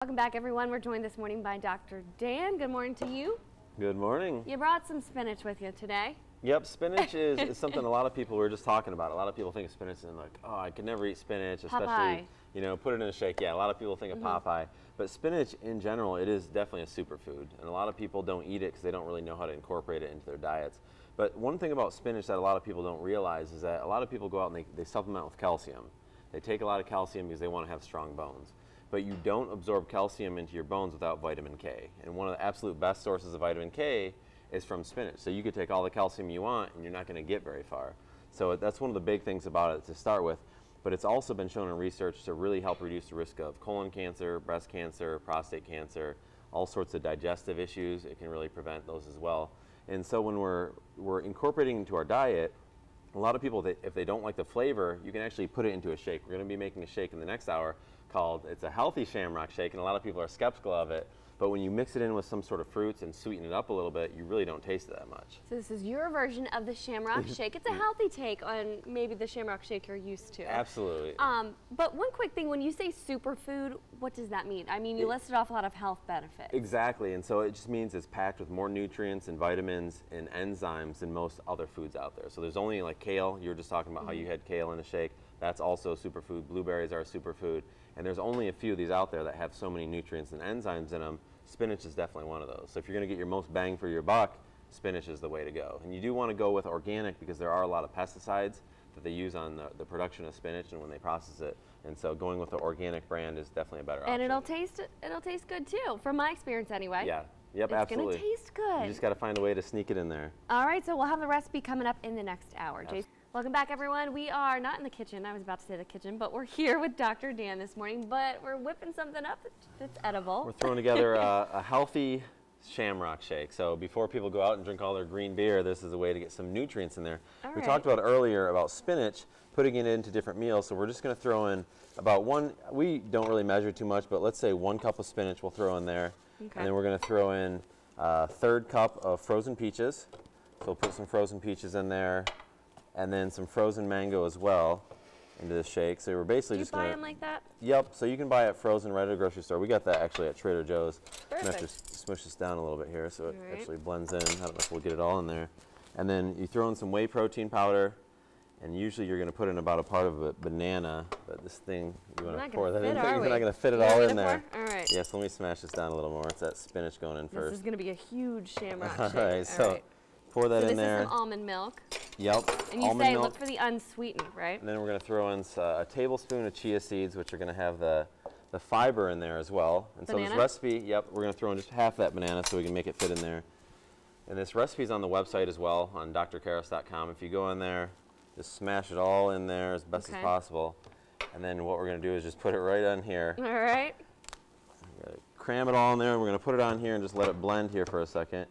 Welcome back, everyone. We're joined this morning by Dr. Dan. Good morning to you. Good morning. You brought some spinach with you today. Yep, spinach is something a lot of people, we were just talking about. A lot of people think of spinach and like, oh, I could never eat spinach, especially, Popeye. you know, put it in a shake. Yeah, a lot of people think of Popeye. But spinach in general, it is definitely a superfood. And a lot of people don't eat it because they don't really know how to incorporate it into their diets. But one thing about spinach that a lot of people don't realize is that a lot of people go out and they supplement with calcium. They take a lot of calcium because they want to have strong bones. But you don't absorb calcium into your bones without vitamin K. And one of the absolute best sources of vitamin K is from spinach. So you could take all the calcium you want and you're not going to get very far. So that's one of the big things about it to start with. But it's also been shown in research to really help reduce the risk of colon cancer, breast cancer, prostate cancer, all sorts of digestive issues. It can really prevent those as well. And so when we're incorporating into our diet, a lot of people, if they don't like the flavor, you can actually put it into a shake. We're going to be making a shake in the next hour called, it's a healthy shamrock shake, and a lot of people are skeptical of it. But when you mix it in with some sort of fruits and sweeten it up a little bit, you really don't taste it that much. So this is your version of the shamrock shake. It's a healthy take on maybe the shamrock shake you're used to. Absolutely. But one quick thing, when you say superfood, what does that mean? I mean, you listed off a lot of health benefits. Exactly, and so it just means it's packed with more nutrients and vitamins and enzymes than most other foods out there. So there's only like kale, you were just talking about how you had kale in a shake. That's also a superfood. Blueberries are a superfood. And there's only a few of these out there that have so many nutrients and enzymes in them. Spinach is definitely one of those. So if you're going to get your most bang for your buck, spinach is the way to go. And you do want to go with organic because there are a lot of pesticides that they use on the production of spinach and when they process it. And so going with the organic brand is definitely a better option. And it'll taste good too, from my experience anyway. Yeah. Yep, absolutely. It's going to taste good. You just got to find a way to sneak it in there. All right, so we'll have the recipe coming up in the next hour. Jason. Welcome back, everyone. We are not in the kitchen. I was about to say the kitchen, but we're here with Dr. Dan this morning, but we're whipping something up that's edible. We're throwing together a healthy shamrock shake. So before people go out and drink all their green beer, this is a way to get some nutrients in there. We talked about earlier about spinach, putting it into different meals. So we're just going to throw in about we don't really measure too much, but let's say 1 cup of spinach we'll throw in there. Okay. And then we're going to throw in a 1/3 cup of frozen peaches. So we'll put some frozen peaches in there. And then some frozen mango as well into the shake. So we're basically just going to... buy them like that? Yep. So you can buy it frozen right at a grocery store. We got that actually at Trader Joe's. Perfect. I'm going to have to smush this down a little bit here so it actually blends in. I don't know if we'll get it all in there. And then you throw in some whey protein powder. And usually you're going to put in about a part of a banana. But this thing, you want to pour that in there. You're not going to fit it all in there. All right. Yes, let me smash this down a little more. It's that spinach going in first. This is going to be a huge shamrock shake. All right. So pour that in there. This is some almond milk. Yep. And you say look for the unsweetened, right? And then we're going to throw in a tablespoon of chia seeds, which are going to have the fiber in there as well. And so this recipe, we're going to throw in just half that banana so we can make it fit in there. And this recipe is on the website as well, on drkehres.com. If you go in there, just smash it all in there as best as possible. And then what we're going to do is just put it right on here. All right. Cram it all in there. We're going to put it on here and just let it blend here for a second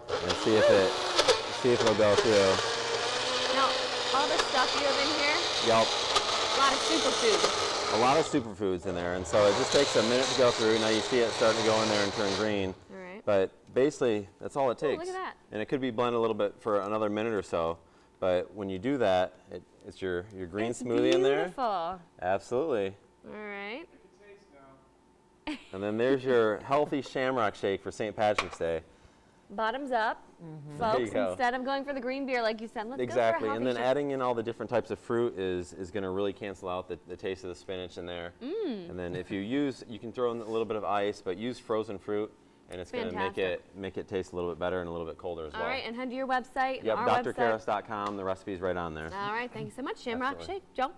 and see if it'll go through. All the stuff you have in here? Yep. A lot of superfoods. A lot of superfoods in there, and so it just takes a minute to go through. Now you see it starting to go in there and turn green. All right. But basically, that's all it takes. Look at that. And it could be blended a little bit for another minute or so. But when you do that, it's your green smoothie in there. Beautiful. Absolutely. All right. And then there's your healthy shamrock shake for St. Patrick's Day. Bottoms up, folks. Instead of going for the green beer, like you said, let's go for a healthy and then adding in all the different types of fruit is going to really cancel out the taste of the spinach in there. And then if you can throw in a little bit of ice, but use frozen fruit, and it's going to make it taste a little bit better and a little bit colder as well. All right, and head to your website. Yep, drkehres.com. The recipe's right on there. All right, thank you so much. Shamrock Shake, Joe.